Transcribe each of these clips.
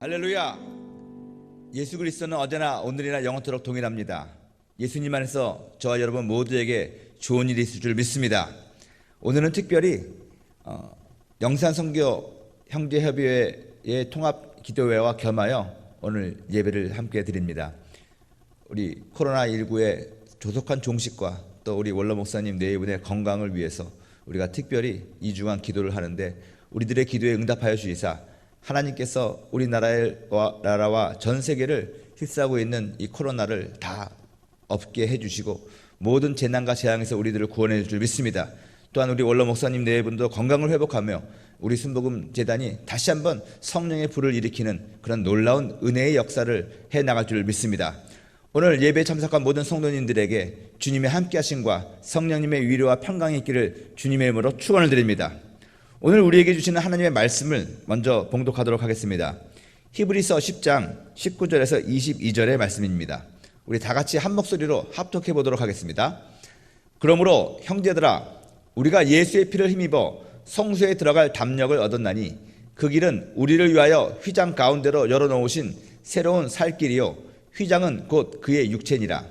할렐루야. 예수 그리스도는 어제나 오늘이나 영원토록 동일합니다. 예수님 안에서 저와 여러분 모두에게 좋은 일이 있을 줄 믿습니다. 오늘은 특별히 영산선교 형제협의회의 통합기도회와 겸하여 오늘 예배를 함께 드립니다. 우리 코로나19의 조속한 종식과 또 우리 원로 목사님 네 분의 건강을 위해서 우리가 특별히 2주간 기도를 하는데, 우리들의 기도에 응답하여 주시사 하나님께서 우리나라와 전 세계를 휩싸고 있는 이 코로나를 다 없게 해주시고 모든 재난과 재앙에서 우리들을 구원해 줄 줄 믿습니다. 또한 우리 원로 목사님 네 분도 건강을 회복하며 우리 순복음 재단이 다시 한번 성령의 불을 일으키는 그런 놀라운 은혜의 역사를 해나갈 줄 믿습니다. 오늘 예배에 참석한 모든 성도님들에게 주님의 함께하심과 성령님의 위로와 평강이 있기를 주님의 이름으로 축원을 드립니다. 오늘 우리에게 주시는 하나님의 말씀을 먼저 봉독하도록 하겠습니다. 히브리서 10장 19절에서 22절의 말씀입니다. 우리 다 같이 한 목소리로 합독해 보도록 하겠습니다. 그러므로 형제들아, 우리가 예수의 피를 힘입어 성소에 들어갈 담력을 얻었나니 그 길은 우리를 위하여 휘장 가운데로 열어놓으신 새로운 살 길이요, 휘장은 곧 그의 육체니라.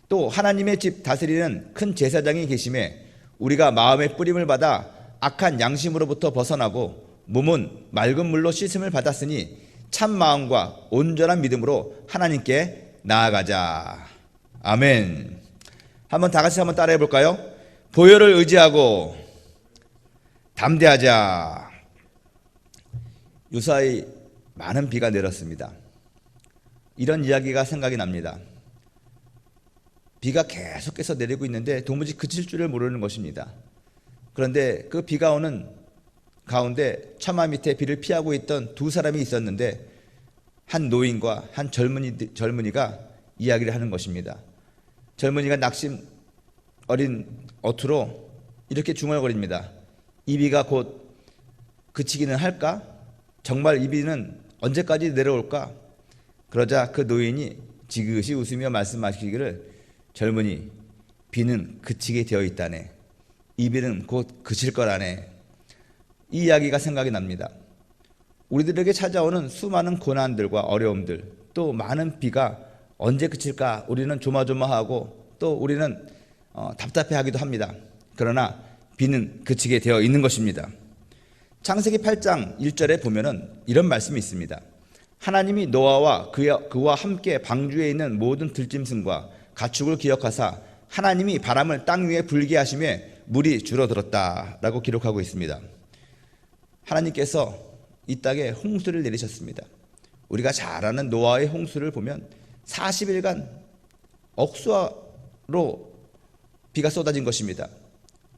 또 하나님의 집 다스리는 큰 제사장이 계심에 우리가 마음의 뿌림을 받아 악한 양심으로부터 벗어나고 몸은 맑은 물로 씻음을 받았으니 참 마음과 온전한 믿음으로 하나님께 나아가자. 아멘. 한번 다 같이 한번 따라해 볼까요? 보혈을 의지하고 담대하자. 유사히 많은 비가 내렸습니다. 이런 이야기가 생각이 납니다. 비가 계속해서 내리고 있는데 도무지 그칠 줄을 모르는 것입니다. 그런데 그 비가 오는 가운데 처마 밑에 비를 피하고 있던 두 사람이 있었는데, 한 노인과 한 젊은이가 이야기를 하는 것입니다. 젊은이가 낙심 어린 어투로 이렇게 중얼거립니다. 이 비가 곧 그치기는 할까? 정말 이 비는 언제까지 내려올까? 그러자 그 노인이 지그시 웃으며 말씀하시기를, 젊은이, 비는 그치게 되어 있다네. 이 비는 곧 그칠 거라네. 이 이야기가 생각이 납니다. 우리들에게 찾아오는 수많은 고난들과 어려움들, 또 많은 비가 언제 그칠까 우리는 조마조마하고 또 우리는 답답해하기도 합니다. 그러나 비는 그치게 되어 있는 것입니다. 창세기 8장 1절에 보면은 이런 말씀이 있습니다. 하나님이 노아와 그와 함께 방주에 있는 모든 들짐승과 가축을 기억하사 하나님이 바람을 땅 위에 불게 하심에 물이 줄어들었다라고 기록하고 있습니다. 하나님께서 이 땅에 홍수를 내리셨습니다. 우리가 잘 아는 노아의 홍수를 보면 40일간 억수로 비가 쏟아진 것입니다.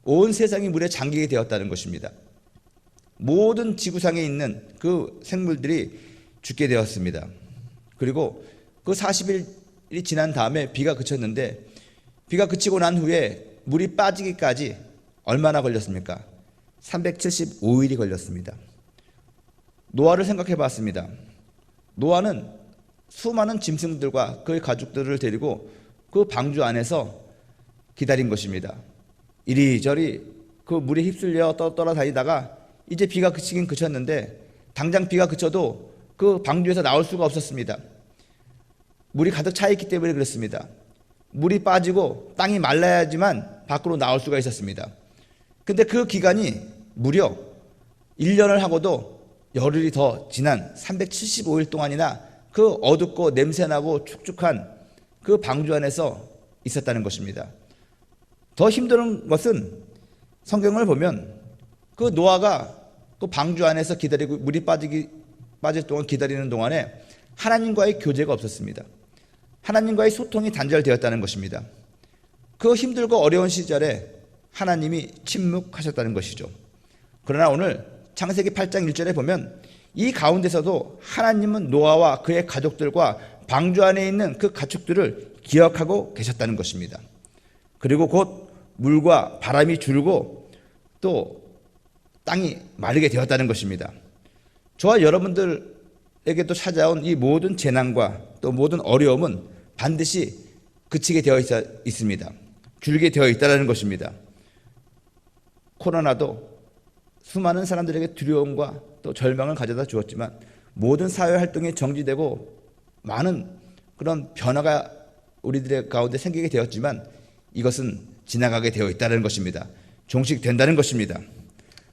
온 세상이 물에 잠기게 되었다는 것입니다. 모든 지구상에 있는 그 생물들이 죽게 되었습니다. 그리고 그 40일이 지난 다음에 비가 그쳤는데, 비가 그치고 난 후에 물이 빠지기까지 얼마나 걸렸습니까? 375일이 걸렸습니다. 노아를 생각해 봤습니다. 노아는 수많은 짐승들과 그의 가족들을 데리고 그 방주 안에서 기다린 것입니다. 이리저리 그 물에 휩쓸려 떠돌아다니다가 이제 비가 그치긴 그쳤는데, 당장 비가 그쳐도 그 방주에서 나올 수가 없었습니다. 물이 가득 차 있기 때문에 그렇습니다. 물이 빠지고 땅이 말라야지만 밖으로 나올 수가 있었습니다. 근데 그 기간이 무려 1년을 하고도 열흘이 더 지난 375일 동안이나 그 어둡고 냄새나고 축축한 그 방주 안에서 있었다는 것입니다. 더 힘든 것은 성경을 보면 그 노아가 그 방주 안에서 기다리고 물이 빠질 동안 기다리는 동안에 하나님과의 교제가 없었습니다. 하나님과의 소통이 단절되었다는 것입니다. 그 힘들고 어려운 시절에 하나님이 침묵하셨다는 것이죠. 그러나 오늘 창세기 8장 1절에 보면 이 가운데서도 하나님은 노아와 그의 가족들과 방주 안에 있는 그 가축들을 기억하고 계셨다는 것입니다. 그리고 곧 물과 바람이 줄고 또 땅이 마르게 되었다는 것입니다. 저와 여러분들에게도 찾아온 이 모든 재난과 또 모든 어려움은 반드시 그치게 되어 있습니다. 줄게 되어 있다는 것입니다. 코로나도 수많은 사람들에게 두려움과 또 절망을 가져다 주었지만 모든 사회 활동이 정지되고 많은 그런 변화가 우리들의 가운데 생기게 되었지만 이것은 지나가게 되어 있다는 것입니다. 종식된다는 것입니다.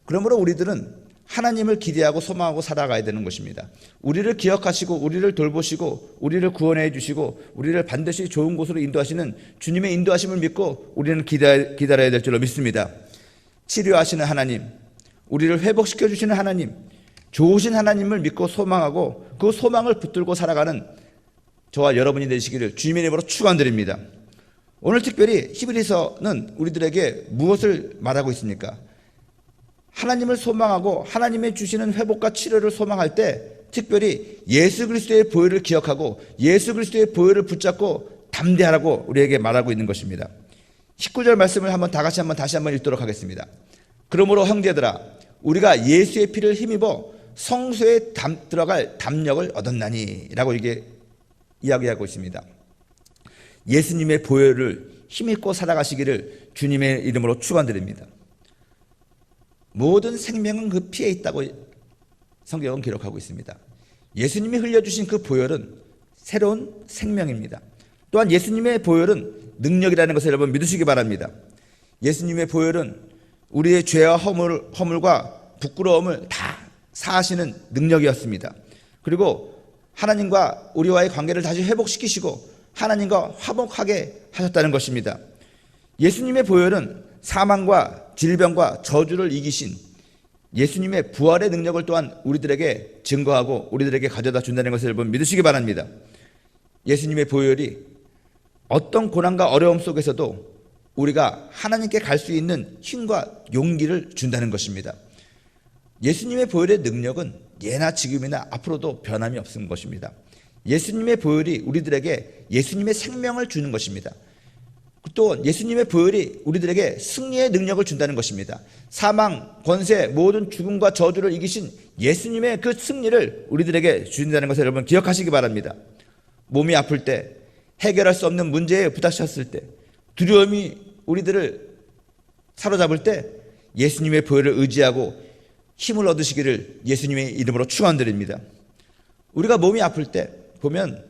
그러므로 우리들은 하나님을 기대하고 소망하고 살아가야 되는 것입니다. 우리를 기억하시고 우리를 돌보시고 우리를 구원해 주시고 우리를 반드시 좋은 곳으로 인도하시는 주님의 인도하심을 믿고 우리는 기다려야 될 줄로 믿습니다. 치료하시는 하나님, 우리를 회복시켜 주시는 하나님, 좋으신 하나님을 믿고 소망하고 그 소망을 붙들고 살아가는 저와 여러분이 되시기를 주님의 이름으로 축원드립니다. 오늘 특별히 히브리서는 우리들에게 무엇을 말하고 있습니까? 하나님을 소망하고 하나님의 주시는 회복과 치료를 소망할 때 특별히 예수 그리스도의 보혈을 기억하고 예수 그리스도의 보혈을 붙잡고 담대하라고 우리에게 말하고 있는 것입니다. 19절 말씀을 다시 한번 읽도록 하겠습니다. 그러므로 형제들아 우리가 예수의 피를 힘입어 성소에 들어갈 담력을 얻었나니 라고 이게 이야기하고 있습니다. 예수님의 보혈을 힘입고 살아가시기를 주님의 이름으로 축원드립니다. 모든 생명은 그 피에 있다고 성경은 기록하고 있습니다. 예수님이 흘려주신 그 보혈은 새로운 생명입니다. 또한 예수님의 보혈은 능력이라는 것을 여러분 믿으시기 바랍니다. 예수님의 보혈은 우리의 죄와 허물과 부끄러움을 다 사하시는 능력이었습니다. 그리고 하나님과 우리와의 관계를 다시 회복시키시고 하나님과 화목하게 하셨다는 것입니다. 예수님의 보혈은 사망과 질병과 저주를 이기신 예수님의 부활의 능력을 또한 우리들에게 증거하고 우리들에게 가져다 준다는 것을 여러분 믿으시기 바랍니다. 예수님의 보혈이 어떤 고난과 어려움 속에서도 우리가 하나님께 갈 수 있는 힘과 용기를 준다는 것입니다. 예수님의 보혈의 능력은 예나 지금이나 앞으로도 변함이 없는 것입니다. 예수님의 보혈이 우리들에게 예수님의 생명을 주는 것입니다. 또 예수님의 보혈이 우리들에게 승리의 능력을 준다는 것입니다. 사망, 권세, 모든 죽음과 저주를 이기신 예수님의 그 승리를 우리들에게 주신다는 것을 여러분 기억하시기 바랍니다. 몸이 아플 때, 해결할 수 없는 문제에 부닥쳤을 때, 두려움이 우리들을 사로잡을 때 예수님의 보혈을 의지하고 힘을 얻으시기를 예수님의 이름으로 축원드립니다. 우리가 몸이 아플 때 보면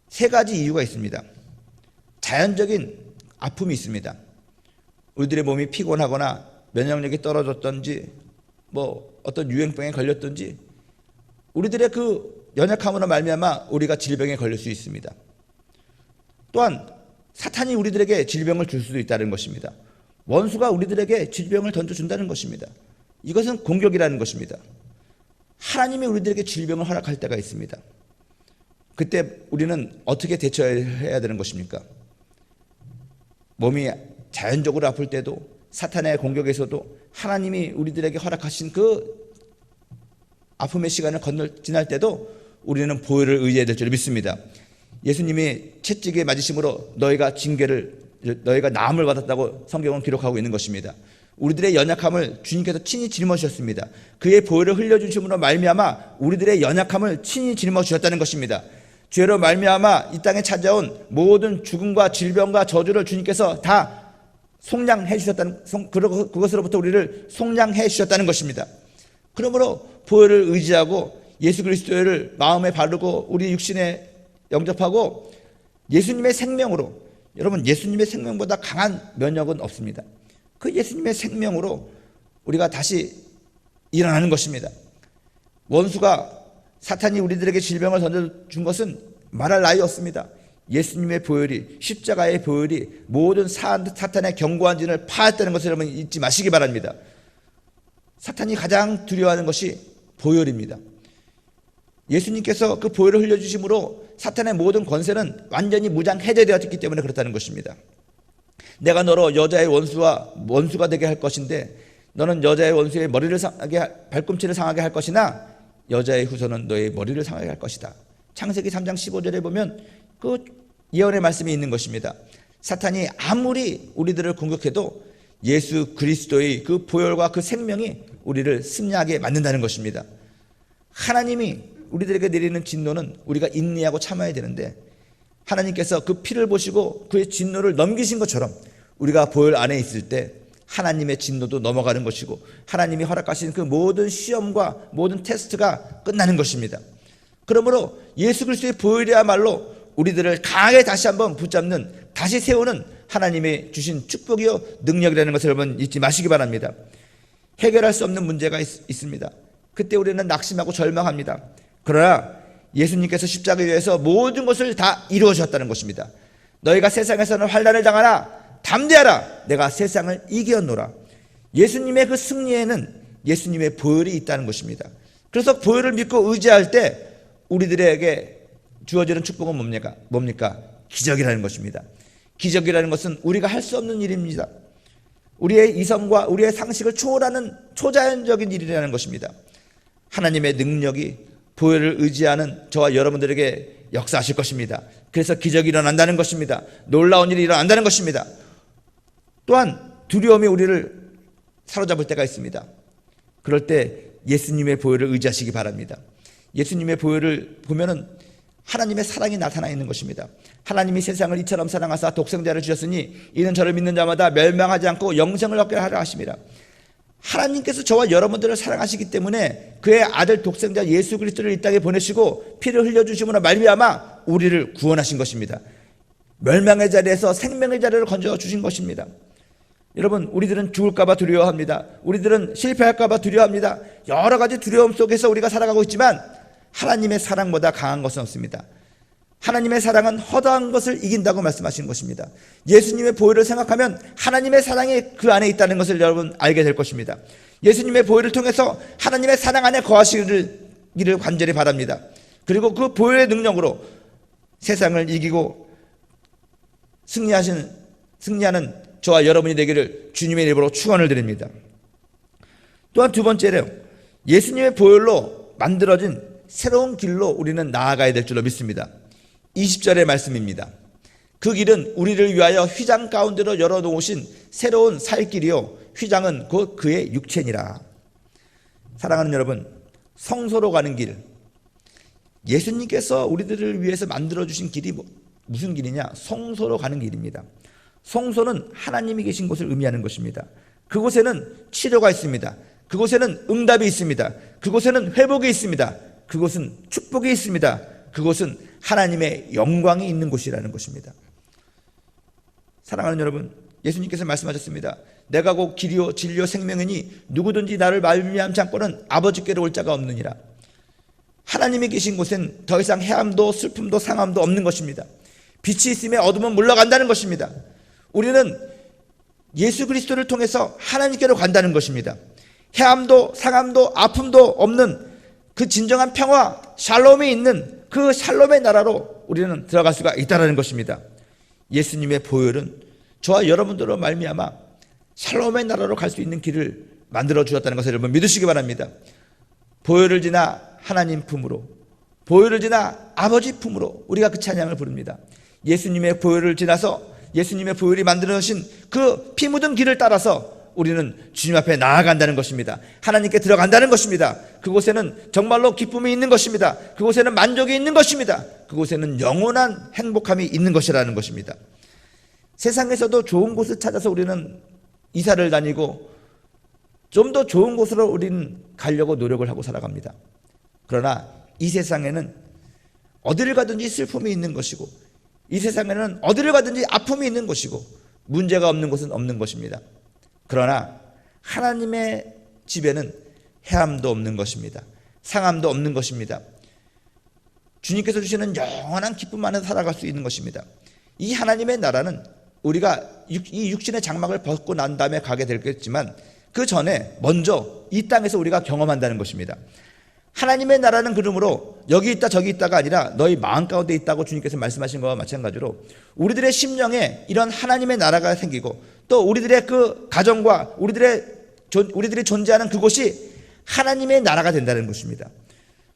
세 가지 이유가 있습니다. 자연적인 아픔이 있습니다. 우리들의 몸이 피곤하거나 면역력이 떨어졌든지 어떤 유행병에 걸렸든지 우리들의 그 연약함으로 말미암아 우리가 질병에 걸릴 수 있습니다. 또한 사탄이 우리들에게 질병을 줄 수도 있다는 것입니다. 원수가 우리들에게 질병을 던져준다는 것입니다. 이것은 공격이라는 것입니다. 하나님이 우리들에게 질병을 허락할 때가 있습니다. 그때 우리는 어떻게 대처해야 되는 것입니까? 몸이 자연적으로 아플 때도 사탄의 공격에서도 하나님이 우리들에게 허락하신 그 아픔의 시간을 지날 때도 우리는 보혈을 의지해야 될 줄 믿습니다. 예수님이 채찍에 맞으심으로 너희가 나음을 받았다고 성경은 기록하고 있는 것입니다. 우리들의 연약함을 주님께서 친히 짊어지셨습니다. 그의 보혈을 흘려주심으로 말미암아 우리들의 연약함을 친히 짊어지셨다는 것입니다. 죄로 말미암아 이 땅에 찾아온 모든 죽음과 질병과 저주를 주님께서 다 속량해 주셨다는, 그것으로부터 우리를 속량해 주셨다는 것입니다. 그러므로 보혈을 의지하고 예수 그리스도를 마음에 바르고 우리 육신에 영접하고 예수님의 생명으로, 여러분 예수님의 생명보다 강한 면역은 없습니다. 그 예수님의 생명으로 우리가 다시 일어나는 것입니다. 원수가 사탄이 우리들에게 질병을 던져준 것은 말할 나위 없습니다. 예수님의 보혈이, 십자가의 보혈이 모든 사탄의 견고한 진을 파했다는 것을 여러분 잊지 마시기 바랍니다. 사탄이 가장 두려워하는 것이 보혈입니다. 예수님께서 그 보혈을 흘려주심으로 사탄의 모든 권세는 완전히 무장해제되었기 때문에 그렇다는 것입니다. 내가 너로 여자의 원수가 되게 할 것인데 너는 여자의 원수의 발꿈치를 상하게 할 것이나 여자의 후손은 너의 머리를 상하게 할 것이다. 창세기 3장 15절에 보면 그 예언의 말씀이 있는 것입니다. 사탄이 아무리 우리들을 공격해도 예수 그리스도의 그 보혈과 그 생명이 우리를 승리하게 만든다는 것입니다. 하나님이 우리들에게 내리는 진노는 우리가 인내하고 참아야 되는데 하나님께서 그 피를 보시고 그의 진노를 넘기신 것처럼 우리가 보혈 안에 있을 때 하나님의 진노도 넘어가는 것이고 하나님이 허락하신 그 모든 시험과 모든 테스트가 끝나는 것입니다. 그러므로 예수 그리스도의 보혈이야말로 우리들을 강하게 다시 한번 붙잡는, 다시 세우는 하나님의 주신 축복이요 능력이라는 것을 여러분 잊지 마시기 바랍니다. 해결할 수 없는 문제가 있습니다. 그때 우리는 낙심하고 절망합니다. 그러나 예수님께서 십자가에 의해서 모든 것을 다 이루어졌다는 것입니다. 너희가 세상에서는 환난을 당하나 담대하라, 내가 세상을 이겼노라. 예수님의 그 승리에는 예수님의 보혈이 있다는 것입니다. 그래서 보혈을 믿고 의지할 때 우리들에게 주어지는 축복은 뭡니까? 기적이라는 것입니다. 기적이라는 것은 우리가 할 수 없는 일입니다. 우리의 이성과 우리의 상식을 초월하는 초자연적인 일이라는 것입니다. 하나님의 능력이 보혈을 의지하는 저와 여러분들에게 역사하실 것입니다. 그래서 기적이 일어난다는 것입니다. 놀라운 일이 일어난다는 것입니다. 또한 두려움이 우리를 사로잡을 때가 있습니다. 그럴 때 예수님의 보혈을 의지하시기 바랍니다. 예수님의 보혈을 보면은 하나님의 사랑이 나타나 있는 것입니다. 하나님이 세상을 이처럼 사랑하사 독생자를 주셨으니 이는 저를 믿는 자마다 멸망하지 않고 영생을 얻게 하려 하심이라. 하나님께서 저와 여러분들을 사랑하시기 때문에 그의 아들 독생자 예수 그리스도를 이 땅에 보내시고 피를 흘려주심으로 말미암아 우리를 구원하신 것입니다. 멸망의 자리에서 생명의 자리를 건져주신 것입니다. 여러분, 우리들은 죽을까봐 두려워합니다. 우리들은 실패할까봐 두려워합니다. 여러 가지 두려움 속에서 우리가 살아가고 있지만 하나님의 사랑보다 강한 것은 없습니다. 하나님의 사랑은 허다한 것을 이긴다고 말씀하신 것입니다. 예수님의 보혈을 생각하면 하나님의 사랑이 그 안에 있다는 것을 여러분 알게 될 것입니다. 예수님의 보혈을 통해서 하나님의 사랑 안에 거하시기를 간절히 바랍니다. 그리고 그 보혈의 능력으로 세상을 이기고 승리하는 저와 여러분이 되기를 주님의 이름으로 축원을 드립니다. 또한 두 번째로 예수님의 보혈로 만들어진 새로운 길로 우리는 나아가야 될 줄로 믿습니다. 20절의 말씀입니다. 그 길은 우리를 위하여 휘장 가운데로 열어놓으신 새로운 살 길이요 휘장은 곧 그의 육체니라. 사랑하는 여러분, 성소로 가는 길, 예수님께서 우리들을 위해서 만들어주신 길이 무슨 길이냐? 성소로 가는 길입니다. 성소는 하나님이 계신 곳을 의미하는 것입니다. 그곳에는 치료가 있습니다. 그곳에는 응답이 있습니다. 그곳에는 회복이 있습니다. 그곳은 축복이 있습니다. 그곳은 하나님의 영광이 있는 곳이라는 것입니다. 사랑하는 여러분, 예수님께서 말씀하셨습니다. 내가 곧 길이요 진리요 생명이니 누구든지 나를 말미암지 않고는 아버지께로 올 자가 없느니라. 하나님이 계신 곳엔 더 이상 해함도 슬픔도 상함도 없는 것입니다. 빛이 있으면 어둠은 물러간다는 것입니다. 우리는 예수 그리스도를 통해서 하나님께로 간다는 것입니다. 해함도 상함도 아픔도 없는 그 진정한 평화, 샬롬이 있는 그 샬롬의 나라로 우리는 들어갈 수가 있다는 것입니다. 예수님의 보혈은 저와 여러분들로 말미암아 샬롬의 나라로 갈 수 있는 길을 만들어 주었다는 것을 여러분 믿으시기 바랍니다. 보혈을 지나 하나님 품으로, 보혈을 지나 아버지 품으로 우리가 그 찬양을 부릅니다. 예수님의 보혈을 지나서 예수님의 보혈이 만들어 주신 그 피 묻은 길을 따라서 우리는 주님 앞에 나아간다는 것입니다. 하나님께 들어간다는 것입니다. 그곳에는 정말로 기쁨이 있는 것입니다. 그곳에는 만족이 있는 것입니다. 그곳에는 영원한 행복함이 있는 것이라는 것입니다. 세상에서도 좋은 곳을 찾아서 우리는 이사를 다니고 좀 더 좋은 곳으로 우리는 가려고 노력을 하고 살아갑니다. 그러나 이 세상에는 어디를 가든지 슬픔이 있는 것이고 이 세상에는 어디를 가든지 아픔이 있는 것이고 문제가 없는 곳은 없는 것입니다. 그러나 하나님의 집에는 해함도 없는 것입니다. 상함도 없는 것입니다. 주님께서 주시는 영원한 기쁨 안에 살아갈 수 있는 것입니다. 이 하나님의 나라는 우리가 이 육신의 장막을 벗고 난 다음에 가게 되겠지만 그 전에 먼저 이 땅에서 우리가 경험한다는 것입니다. 하나님의 나라는 그러므로 여기 있다 저기 있다가 아니라 너희 마음 가운데 있다고 주님께서 말씀하신 것과 마찬가지로 우리들의 심령에 이런 하나님의 나라가 생기고 또 우리들의 그 가정과 우리들이 존재하는 그곳이 하나님의 나라가 된다는 것입니다.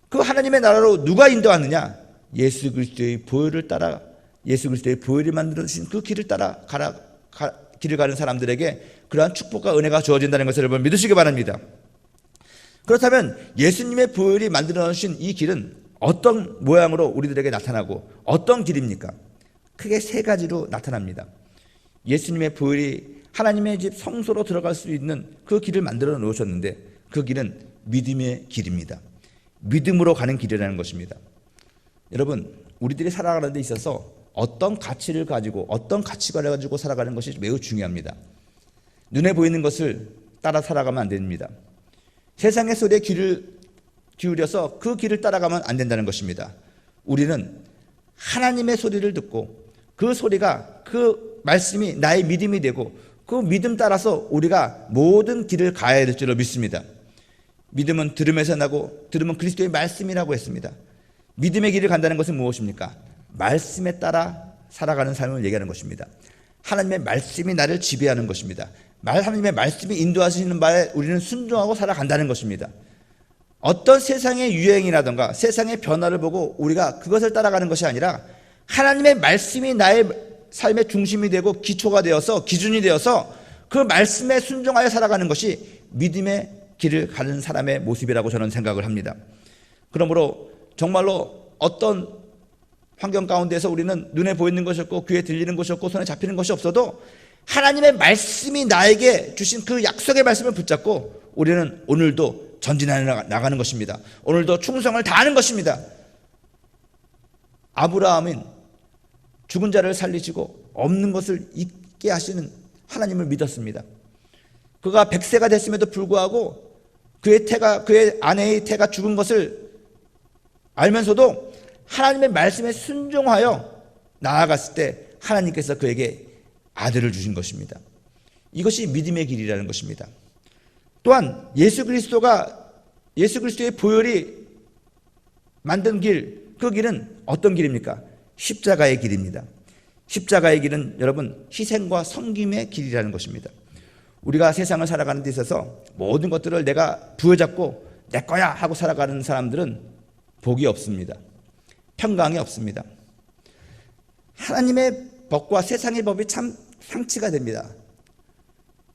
그 하나님의 나라로 누가 인도하느냐? 예수 그리스도의 보혈을 따라, 예수 그리스도의 보혈이 만들어주신 그 길을 따라 길을 가는 사람들에게 그러한 축복과 은혜가 주어진다는 것을 여러분 믿으시기 바랍니다. 그렇다면 예수님의 보혈이 만들어주신 이 길은 어떤 모양으로 우리들에게 나타나고 어떤 길입니까? 크게 세 가지로 나타납니다. 예수님의 보혈이 하나님의 집 성소로 들어갈 수 있는 그 길을 만들어 놓으셨는데 그 길은 믿음의 길입니다. 믿음으로 가는 길이라는 것입니다. 여러분, 우리들이 살아가는 데 있어서 어떤 가치를 가지고 어떤 가치관을 가지고 살아가는 것이 매우 중요합니다. 눈에 보이는 것을 따라 살아가면 안 됩니다. 세상의 소리에 귀를 기울여서 그 길을 따라가면 안 된다는 것입니다. 우리는 하나님의 소리를 듣고 그 소리가, 그 말씀이 나의 믿음이 되고 그 믿음 따라서 우리가 모든 길을 가야 될 줄로 믿습니다. 믿음은 들음에서 나고 들음은 그리스도의 말씀이라고 했습니다. 믿음의 길을 간다는 것은 무엇입니까? 말씀에 따라 살아가는 삶을 얘기하는 것입니다. 하나님의 말씀이 나를 지배하는 것입니다. 하나님의 말씀이 인도하시는 바에 우리는 순종하고 살아간다는 것입니다. 어떤 세상의 유행이라든가 세상의 변화를 보고 우리가 그것을 따라가는 것이 아니라 하나님의 말씀이 나의 삶의 중심이 되고 기초가 되어서 기준이 되어서 그 말씀에 순종하여 살아가는 것이 믿음의 길을 가는 사람의 모습이라고 저는 생각을 합니다. 그러므로 정말로 어떤 환경 가운데서 우리는 눈에 보이는 것이 없고 귀에 들리는 것이 없고 손에 잡히는 것이 없어도 하나님의 말씀이 나에게 주신 그 약속의 말씀을 붙잡고 우리는 오늘도 전진해 나가는 것입니다. 오늘도 충성을 다하는 것입니다. 아브라함은 죽은 자를 살리시고 없는 것을 있게 하시는 하나님을 믿었습니다. 그가 100세가 됐음에도 불구하고 그의 아내의 태가 죽은 것을 알면서도 하나님의 말씀에 순종하여 나아갔을 때 하나님께서 그에게 아들을 주신 것입니다. 이것이 믿음의 길이라는 것입니다. 또한 예수 그리스도의 보혈이 만든 길, 그 길은 어떤 길입니까? 십자가의 길입니다. 십자가의 길은 여러분 희생과 섬김의 길이라는 것입니다. 우리가 세상을 살아가는 데 있어서 모든 것들을 내가 부여잡고 내 거야 하고 살아가는 사람들은 복이 없습니다. 평강이 없습니다. 하나님의 법과 세상의 법이 참 상치가 됩니다.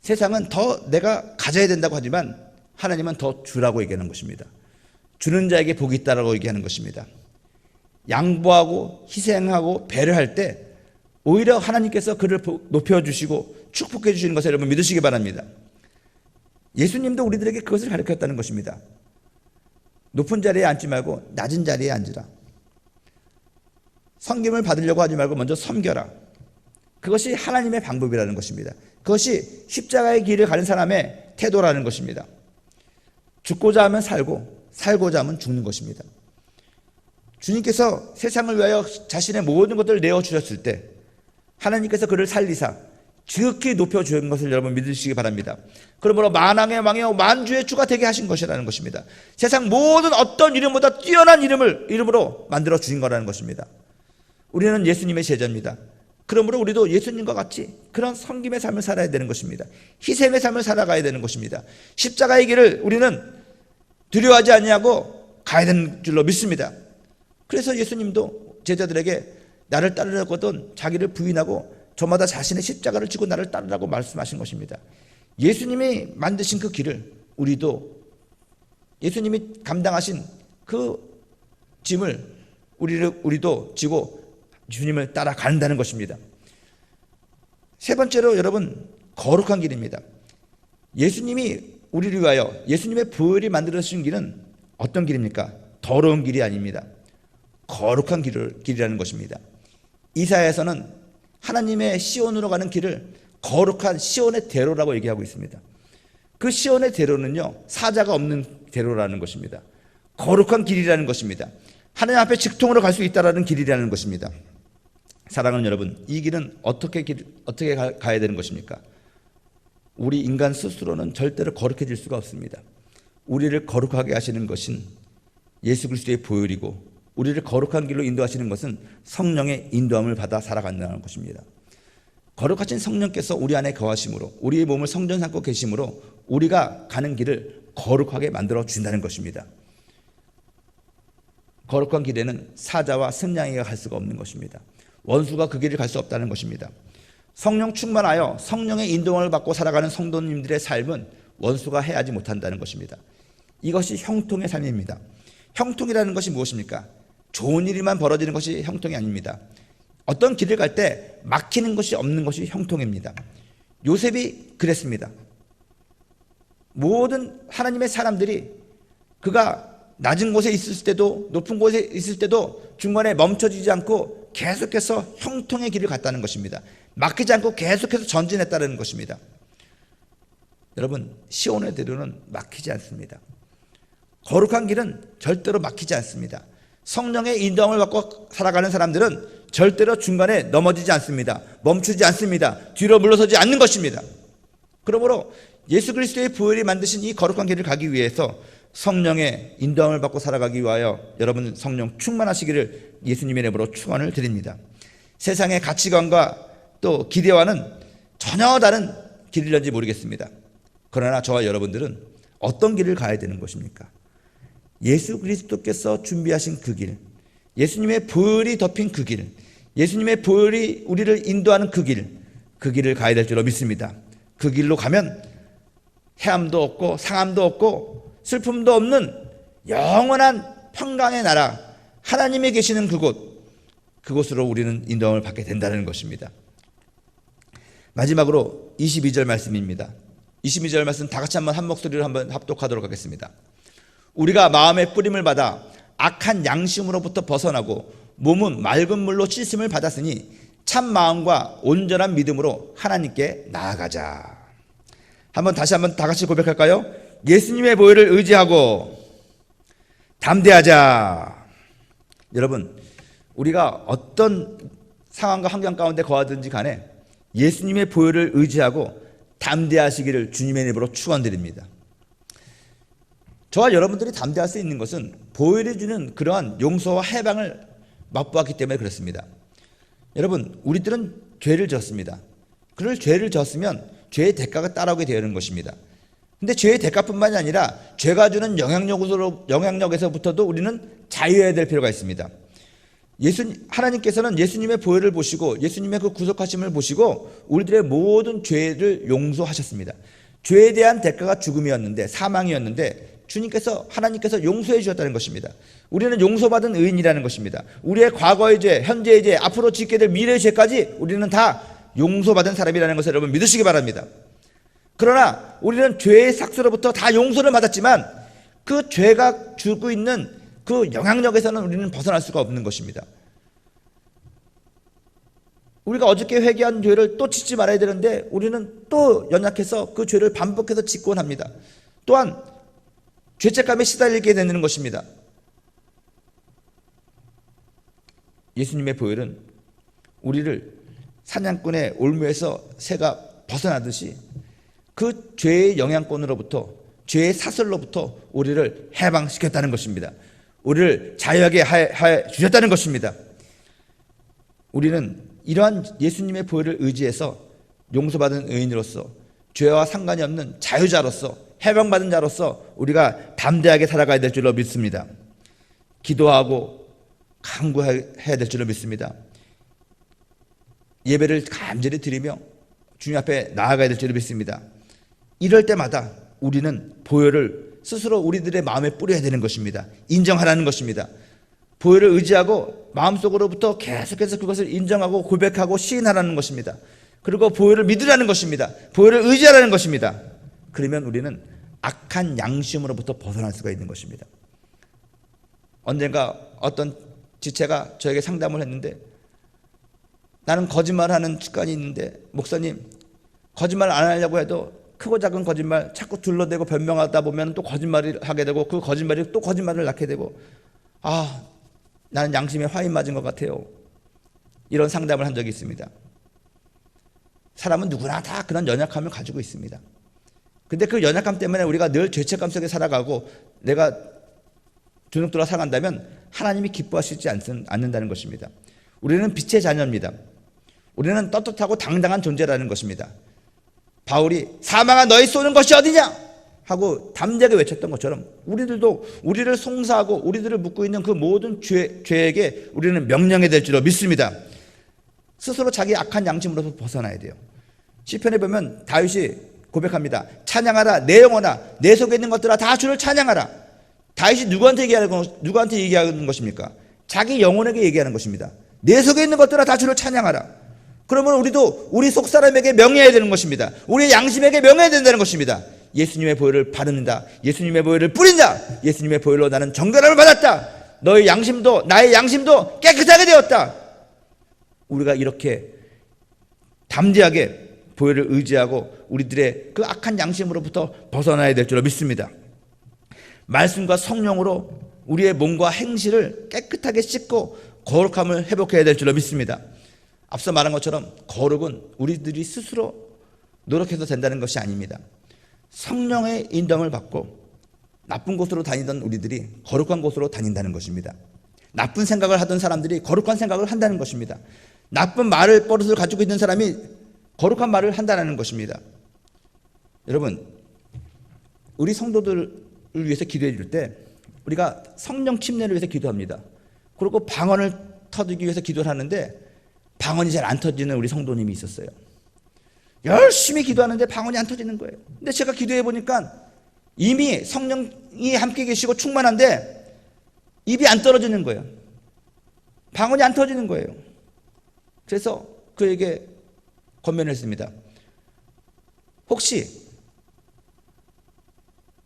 세상은 더 내가 가져야 된다고 하지만 하나님은 더 주라고 얘기하는 것입니다. 주는 자에게 복이 있다라고 얘기하는 것입니다. 양보하고 희생하고 배려할 때 오히려 하나님께서 그를 높여주시고 축복해 주시는 것을 여러분 믿으시기 바랍니다. 예수님도 우리들에게 그것을 가르쳤다는 것입니다. 높은 자리에 앉지 말고 낮은 자리에 앉으라. 섬김을 받으려고 하지 말고 먼저 섬겨라. 그것이 하나님의 방법이라는 것입니다. 그것이 십자가의 길을 가는 사람의 태도라는 것입니다. 죽고자 하면 살고 살고자 하면 죽는 것입니다. 주님께서 세상을 위하여 자신의 모든 것들을 내어주셨을 때 하나님께서 그를 살리사 지극히 높여주신 것을 여러분 믿으시기 바랍니다. 그러므로 만왕의 왕이요 만주의 주가 되게 하신 것이라는 것입니다. 세상 모든 어떤 이름보다 뛰어난 이름으로 만들어 주신 거라는 것입니다. 우리는 예수님의 제자입니다. 그러므로 우리도 예수님과 같이 그런 섬김의 삶을 살아야 되는 것입니다. 희생의 삶을 살아가야 되는 것입니다. 십자가의 길을 우리는 두려워하지 아니하고 가야 되는 줄로 믿습니다. 그래서 예수님도 제자들에게 나를 따르려거든 자기를 부인하고 저마다 자신의 십자가를 지고 나를 따르라고 말씀하신 것입니다. 예수님이 만드신 그 길을 우리도 예수님이 감당하신 그 짐을 우리도 지고 주님을 따라간다는 것입니다. 세 번째로 여러분 거룩한 길입니다. 예수님이 우리를 위하여 예수님의 보혈이 만들어주신 길은 어떤 길입니까? 더러운 길이 아닙니다. 거룩한 길이라는 것입니다. 이사야에서는 하나님의 시온으로 가는 길을 거룩한 시온의 대로라고 얘기하고 있습니다. 그 시온의 대로는요 사자가 없는 대로라는 것입니다. 거룩한 길이라는 것입니다. 하나님 앞에 직통으로 갈 수 있다라는 길이라는 것입니다. 사랑하는 여러분, 이 길은 어떻게 가야 되는 것입니까? 우리 인간 스스로는 절대로 거룩해질 수가 없습니다. 우리를 거룩하게 하시는 것은 예수 그리스도의 보혈이고 우리를 거룩한 길로 인도하시는 것은 성령의 인도함을 받아 살아간다는 것입니다. 거룩하신 성령께서 우리 안에 거하심으로 우리의 몸을 성전 삼고 계심으로 우리가 가는 길을 거룩하게 만들어 준다는 것입니다. 거룩한 길에는 사자와 승냥이가 갈 수가 없는 것입니다. 원수가 그 길을 갈 수 없다는 것입니다. 성령 충만하여 성령의 인도함을 받고 살아가는 성도님들의 삶은 원수가 해하지 못한다는 것입니다. 이것이 형통의 삶입니다. 형통이라는 것이 무엇입니까? 좋은 일만 벌어지는 것이 형통이 아닙니다. 어떤 길을 갈 때 막히는 것이 없는 것이 형통입니다. 요셉이 그랬습니다. 모든 하나님의 사람들이 그가 낮은 곳에 있을 때도 높은 곳에 있을 때도 중간에 멈춰지지 않고 계속해서 형통의 길을 갔다는 것입니다. 막히지 않고 계속해서 전진했다는 것입니다. 여러분, 시온의 대로는 막히지 않습니다. 거룩한 길은 절대로 막히지 않습니다. 성령의 인도함을 받고 살아가는 사람들은 절대로 중간에 넘어지지 않습니다. 멈추지 않습니다. 뒤로 물러서지 않는 것입니다. 그러므로 예수 그리스도의 보혈이 만드신 이 거룩한 길을 가기 위해서 성령의 인도함을 받고 살아가기 위하여 여러분 성령 충만하시기를 예수님의 이름으로 축원을 드립니다. 세상의 가치관과 또 기대와는 전혀 다른 길이런지 모르겠습니다. 그러나 저와 여러분들은 어떤 길을 가야 되는 것입니까? 예수 그리스도께서 준비하신 그 길, 예수님의 보혈이 덮인 그 길, 예수님의 보혈이 우리를 인도하는 그 길을 가야 될 줄로 믿습니다. 그 길로 가면 해함도 없고 상함도 없고 슬픔도 없는 영원한 평강의 나라, 하나님이 계시는 그곳으로 우리는 인도함을 받게 된다는 것입니다. 마지막으로 22절 말씀입니다. 22절 말씀 다 같이 한 목소리로 한번 합독하도록 하겠습니다. 우리가 마음의 뿌림을 받아 악한 양심으로부터 벗어나고 몸은 맑은 물로 씻음을 받았으니 참 마음과 온전한 믿음으로 하나님께 나아가자. 다시 한번 다 같이 고백할까요? 예수님의 보혈을 의지하고 담대하자. 여러분, 우리가 어떤 상황과 환경 가운데 거하든지 간에 예수님의 보혈을 의지하고 담대하시기를 주님의 이름으로 축원드립니다. 저와 여러분들이 담대할 수 있는 것은 보혈이 주는 그러한 용서와 해방을 맛보았기 때문에 그렇습니다. 여러분, 우리들은 죄를 졌습니다. 그럴 죄를 졌으면 죄의 대가가 따라오게 되는 것입니다. 근데 죄의 대가뿐만이 아니라 죄가 주는 영향력에서부터도 우리는 자유해야 될 필요가 있습니다. 하나님께서는 예수님의 보혈을 보시고 예수님의 그 구속하심을 보시고 우리들의 모든 죄를 용서하셨습니다. 죄에 대한 대가가 죽음이었는데, 사망이었는데 하나님께서 용서해 주셨다는 것입니다. 우리는 용서받은 의인이라는 것입니다. 우리의 과거의 죄, 현재의 죄, 앞으로 짓게 될 미래의 죄까지 우리는 다 용서받은 사람이라는 것을 여러분 믿으시기 바랍니다. 그러나 우리는 죄의 삭스로부터 다 용서를 받았지만 그 죄가 주고 있는 그 영향력에서는 우리는 벗어날 수가 없는 것입니다. 우리가 어저께 회개한 죄를 또 짓지 말아야 되는데 우리는 또 연약해서 그 죄를 반복해서 짓곤 합니다. 또한 죄책감에 시달리게 되는 것입니다. 예수님의 보혈은 우리를 사냥꾼의 올무에서 새가 벗어나듯이 그 죄의 영향권으로부터, 죄의 사슬로부터 우리를 해방시켰다는 것입니다. 우리를 자유하게 해 주셨다는 것입니다. 우리는 이러한 예수님의 보혈을 의지해서 용서받은 의인으로서 죄와 상관이 없는 자유자로서 해방받은 자로서 우리가 담대하게 살아가야 될 줄로 믿습니다. 기도하고 간구해야 될 줄로 믿습니다. 예배를 간절히 드리며 주님 앞에 나아가야 될 줄로 믿습니다. 이럴 때마다 우리는 보혈을 스스로 우리들의 마음에 뿌려야 되는 것입니다. 인정하라는 것입니다. 보혈을 의지하고 마음속으로부터 계속해서 그것을 인정하고 고백하고 시인하라는 것입니다. 그리고 보혈을 믿으라는 것입니다. 보혈을 의지하라는 것입니다. 그러면 우리는 악한 양심으로부터 벗어날 수가 있는 것입니다. 언젠가 어떤 지체가 저에게 상담을 했는데, 나는 거짓말하는 습관이 있는데 목사님, 거짓말 안 하려고 해도 크고 작은 거짓말 자꾸 둘러대고 변명하다 보면 또 거짓말을 하게 되고 그 거짓말이 또 거짓말을 낳게 되고, 나는 양심에 화인 맞은 것 같아요. 이런 상담을 한 적이 있습니다. 사람은 누구나 다 그런 연약함을 가지고 있습니다. 근데 그 연약함 때문에 우리가 늘 죄책감 속에 살아가고 내가 주눅들어 살아간다면 하나님이 기뻐하시지 않는다는 것입니다. 우리는 빛의 자녀입니다. 우리는 떳떳하고 당당한 존재라는 것입니다. 바울이 사망아 너희 쏘는 것이 어디냐 하고 담대하게 외쳤던 것처럼 우리들도 우리를 송사하고 우리들을 묶고 있는 그 모든 죄에게 우리는 명령해야 될 줄로 믿습니다. 스스로 자기 악한 양심으로서 벗어나야 돼요. 시편에 보면 다윗이 고백합니다. 찬양하라 내 영혼아, 내 속에 있는 것들아 다 주를 찬양하라. 다윗이 누구한테 얘기하는 것입니까? 자기 영혼에게 얘기하는 것입니다. 내 속에 있는 것들아 다 주를 찬양하라. 그러면 우리도 우리 속 사람에게 명해야 되는 것입니다. 우리의 양심에게 명해야 된다는 것입니다. 예수님의 보혈을 바른다. 예수님의 보혈을 뿌린다. 예수님의 보혈로 나는 정결함을 받았다. 너의 양심도 나의 양심도 깨끗하게 되었다. 우리가 이렇게 담대하게 보혈을 의지하고 우리들의 그 악한 양심으로부터 벗어나야 될 줄로 믿습니다. 말씀과 성령으로 우리의 몸과 행실을 깨끗하게 씻고 거룩함을 회복해야 될 줄로 믿습니다. 앞서 말한 것처럼 거룩은 우리들이 스스로 노력해서 된다는 것이 아닙니다. 성령의 인도함을 받고 나쁜 곳으로 다니던 우리들이 거룩한 곳으로 다닌다는 것입니다. 나쁜 생각을 하던 사람들이 거룩한 생각을 한다는 것입니다. 나쁜 말을 버릇을 가지고 있는 사람이 거룩한 말을 한다는 것입니다. 여러분, 우리 성도들을 위해서 기도해 줄 때 우리가 성령 침례를 위해서 기도합니다. 그리고 방언을 터뜨리기 위해서 기도를 하는데 방언이 잘 안 터지는 우리 성도님이 있었어요. 열심히 기도하는데 방언이 안 터지는 거예요. 근데 제가 기도해 보니까 이미 성령이 함께 계시고 충만한데 입이 안 떨어지는 거예요. 방언이 안 터지는 거예요. 그래서 그에게 권면했습니다. 혹시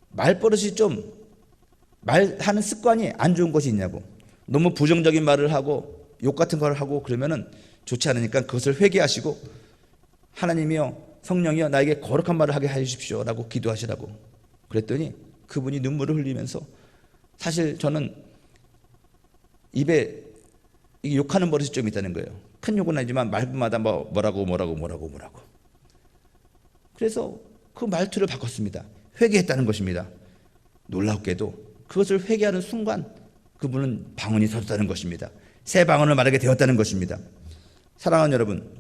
말버릇이 좀 말하는 습관이 안 좋은 것이 있냐고. 너무 부정적인 말을 하고 욕 같은 걸 하고 그러면은 좋지 않으니까 그것을 회개하시고 하나님이여 성령이여 나에게 거룩한 말을 하게 해주십시오 라고 기도하시라고. 그랬더니 그분이 눈물을 흘리면서 사실 저는 입에 욕하는 버릇이 좀 있다는 거예요. 큰 욕은 아니지만 말마다 뭐라고. 그래서 그 말투를 바꿨습니다. 회개했다는 것입니다. 놀랍게도 그것을 회개하는 순간 그분은 방언이 터졌다는 것입니다. 새 방언을 말하게 되었다는 것입니다. 사랑하는 여러분,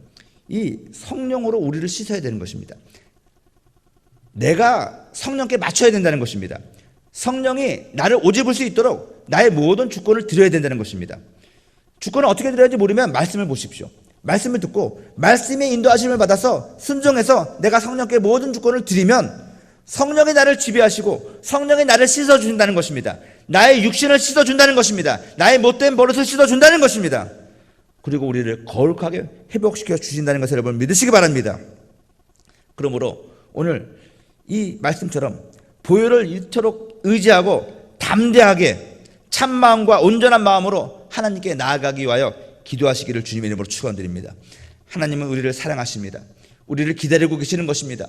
이 성령으로 우리를 씻어야 되는 것입니다. 내가 성령께 맞춰야 된다는 것입니다. 성령이 나를 오집을 수 있도록 나의 모든 주권을 드려야 된다는 것입니다. 주권을 어떻게 드려야 할지 모르면 말씀을 보십시오. 말씀을 듣고 말씀의 인도하심을 받아서 순종해서 내가 성령께 모든 주권을 드리면 성령이 나를 지배하시고 성령이 나를 씻어준다는 것입니다. 나의 육신을 씻어준다는 것입니다. 나의 못된 버릇을 씻어준다는 것입니다. 그리고 우리를 거룩하게 회복시켜 주신다는 것을 여러분 믿으시기 바랍니다. 그러므로 오늘 이 말씀처럼 보혈을 이토록 의지하고 담대하게 참마음과 온전한 마음으로 하나님께 나아가기 위하여 기도하시기를 주님의 이름으로 축원드립니다. 하나님은 우리를 사랑하십니다. 우리를 기다리고 계시는 것입니다.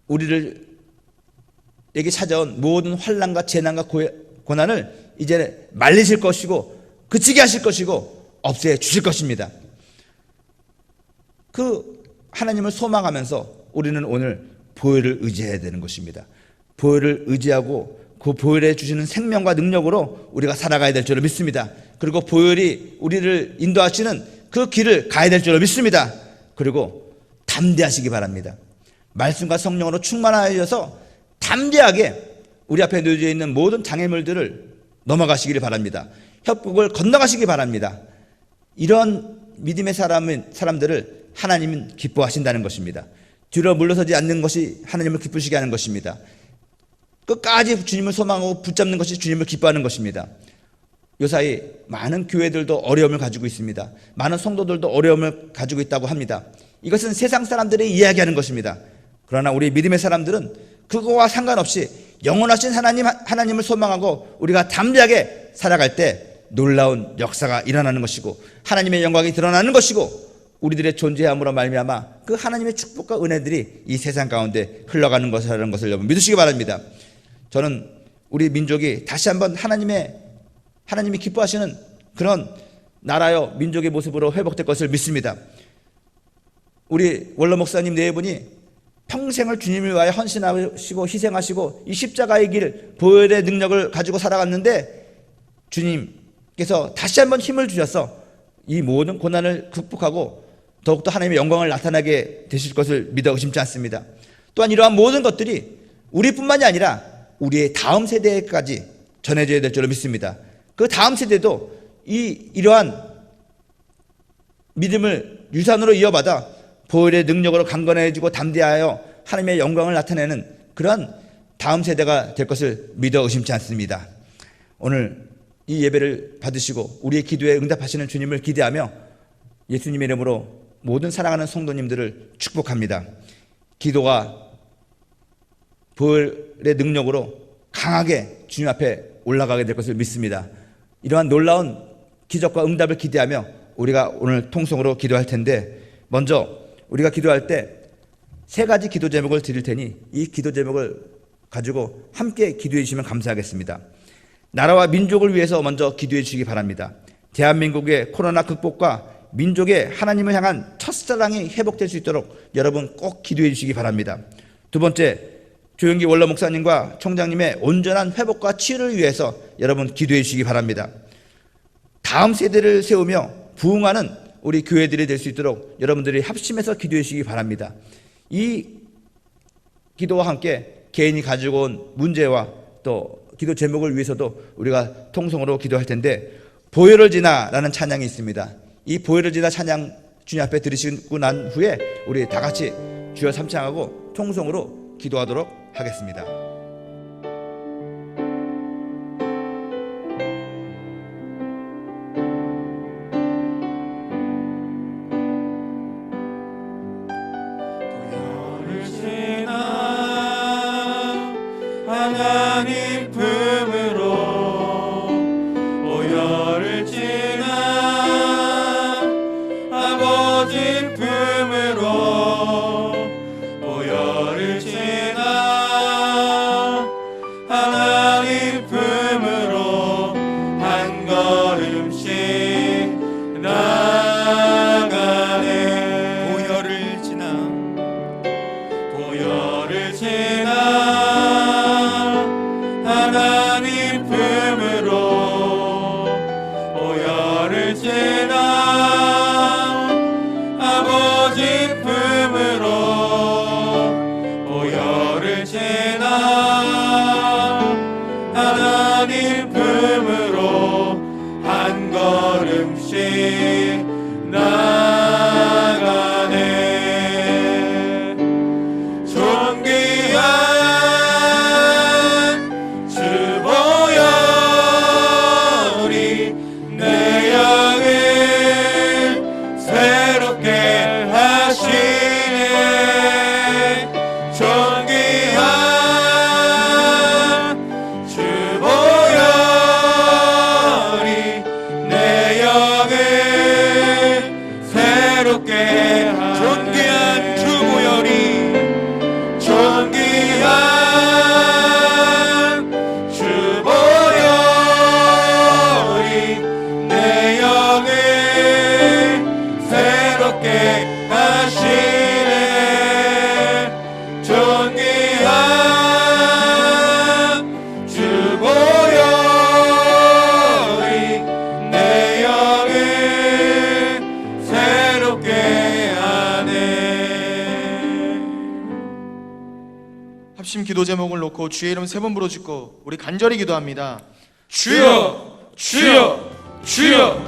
우리를 에게 찾아온 모든 환난과 재난과 고난을 이제 말리실 것이고 그치게 하실 것이고 없애 주실 것입니다. 그 하나님을 소망하면서 우리는 오늘 보혈을 의지해야 되는 것입니다. 보혈을 의지하고 그 보혈에 주시는 생명과 능력으로 우리가 살아가야 될 줄로 믿습니다. 그리고 보혈이 우리를 인도하시는 그 길을 가야 될 줄로 믿습니다. 그리고 담대하시기 바랍니다. 말씀과 성령으로 충만하여서 담대하게 우리 앞에 놓여져 있는 모든 장애물들을 넘어가시기를 바랍니다. 협곡을 건너가시기 바랍니다. 이런 믿음의 사람들을 하나님은 기뻐하신다는 것입니다. 뒤로 물러서지 않는 것이 하나님을 기쁘시게 하는 것입니다. 끝까지 주님을 소망하고 붙잡는 것이 주님을 기뻐하는 것입니다. 요사이 많은 교회들도 어려움을 가지고 있습니다. 많은 성도들도 어려움을 가지고 있다고 합니다. 이것은 세상 사람들이 이야기하는 것입니다. 그러나 우리 믿음의 사람들은 그거와 상관없이 영원하신 하나님을 소망하고 우리가 담대하게 살아갈 때 놀라운 역사가 일어나는 것이고 하나님의 영광이 드러나는 것이고 우리들의 존재함으로 말미암아 그 하나님의 축복과 은혜들이 이 세상 가운데 흘러가는 것이라는 것을 여러분 믿으시기 바랍니다. 저는 우리 민족이 다시 한번 하나님이 기뻐하시는 그런 나라요 민족의 모습으로 회복될 것을 믿습니다. 우리 원로 목사님 네 분이 평생을 주님을 위하여 헌신하시고 희생하시고 이 십자가의 길 보혈의 능력을 가지고 살아갔는데 주님께서 다시 한번 힘을 주셔서 이 모든 고난을 극복하고 더욱더 하나님의 영광을 나타나게 되실 것을 믿어 의심치 않습니다. 또한 이러한 모든 것들이 우리뿐만이 아니라 우리의 다음 세대까지 전해져야 될 줄로 믿습니다. 그 다음 세대도 이러한 믿음을 유산으로 이어받아 보혈의 능력으로 강건해지고 담대하여 하나님의 영광을 나타내는 그러한 다음 세대가 될 것을 믿어 의심치 않습니다. 오늘 이 예배를 받으시고 우리의 기도에 응답하시는 주님을 기대하며 예수님의 이름으로 모든 사랑하는 성도님들을 축복합니다. 기도가 부활의 능력으로 강하게 주님 앞에 올라가게 될 것을 믿습니다. 이러한 놀라운 기적과 응답을 기대하며 우리가 오늘 통성으로 기도할 텐데, 먼저 우리가 기도할 때 세 가지 기도 제목을 드릴 테니 이 기도 제목을 가지고 함께 기도해 주시면 감사하겠습니다. 나라와 민족을 위해서 먼저 기도해 주시기 바랍니다. 대한민국의 코로나 극복과 민족의 하나님을 향한 첫사랑이 회복될 수 있도록 여러분 꼭 기도해 주시기 바랍니다. 두 번째, 조영기 원로 목사님과 총장님의 온전한 회복과 치유를 위해서 여러분 기도해 주시기 바랍니다. 다음 세대를 세우며 부흥하는 우리 교회들이 될 수 있도록 여러분들이 합심해서 기도해 주시기 바랍니다. 이 기도와 함께 개인이 가지고 온 문제와 또 기도 제목을 위해서도 우리가 통성으로 기도할 텐데, 보혈을 지나라는 찬양이 있습니다. 이 보혈을 지나 찬양 주님 앞에 들으시고 난 후에 우리 다 같이 주여 삼창하고 통성으로 기도하도록 하겠습니다. 하나님 품으로 보혈을 지나 아버지 품으로 보혈을 지나 하나님 품으로 한 걸음씩 나가네. 보혈을 지나 하나님 품으로 보혈을 지나 아버지 품으로 보혈을 지나 하나님 품으로 한 걸음씩 나가네. 존귀한 내 영을 새롭게 하시네. 존귀한 주 보혈이 내 영을 새롭게 하네. 존귀한 주 보혈이 존귀한 주 보혈이 내 영을 새롭게 하시네. 존귀한 주 보혈이 내 영을 새롭게 하네. 합심 기도 제목을 놓고 주의 이름 세 번 부르짖고 우리 간절히 기도합니다. 주여, 주여, 주여.